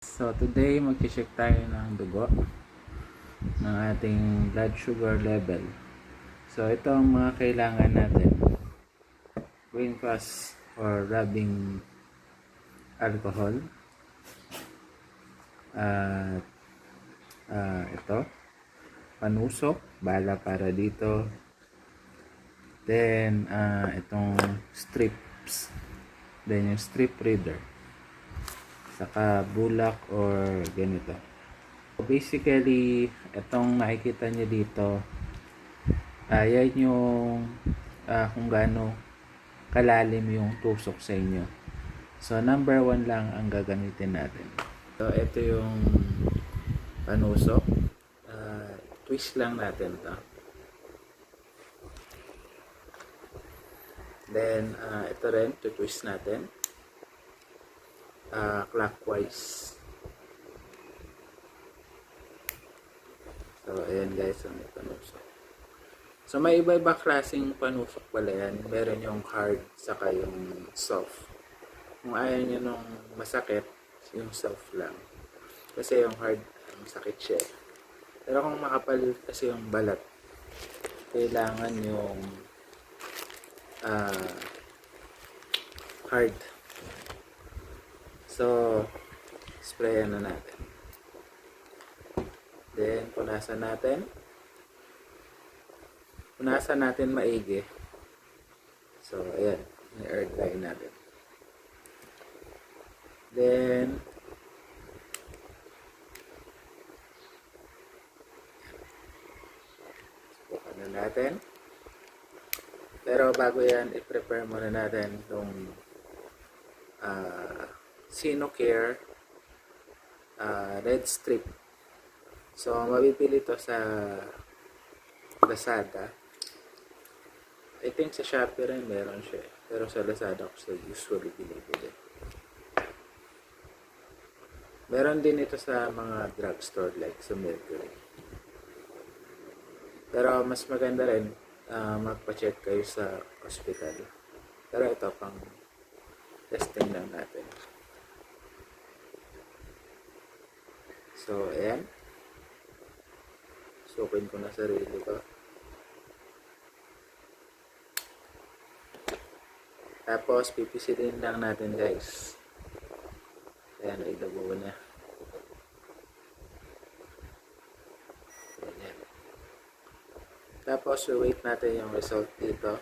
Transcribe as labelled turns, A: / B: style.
A: So today mag-check tayo ng dugo ng ating blood sugar level. So ito ang mga kailangan natin. Green cross or rubbing alcohol. At ito, panusok, bala para dito. Then itong strips. Then yung strip reader. Saka bulak or ganito. Basically, itong makikita nyo dito, yan yung kung gaano kalalim yung tusok sa inyo. So, number 1 lang ang gagamitin natin. So, ito yung panusok. Twist lang natin to. Then, ito rin, twist natin. Clockwise. So, ayan guys, ang panusok. So, may iba-iba klaseng panusok pala yan. Meron yung hard, saka yung soft. Kung ayaw nyo nung masakit, yung soft lang. Kasi yung hard, masakit siya. Pero kung makapal kasi yung balat, kailangan yung hard. So, sprayan na natin. Then, punasan natin. Punasan natin maigi. So, ayan. I-air dry natin. Then, subukan na natin. Pero bago yan, i-prepare muna natin itong Sinocare red strip. So, mabibili to sa Lazada. I think sa Shopee rin meron siya. Pero sa Lazada ko sa usually binibili. Meron din ito sa mga drugstore like sa Mercury. Pero mas maganda rin magpa-check kayo sa hospital. Pero ito pang testing lang natin. So, ayan. Sukin ko na sarili ko. Tapos, pipisitin lang natin guys. Ayan, idabuo na. Ayan. Tapos, wait natin yung result dito.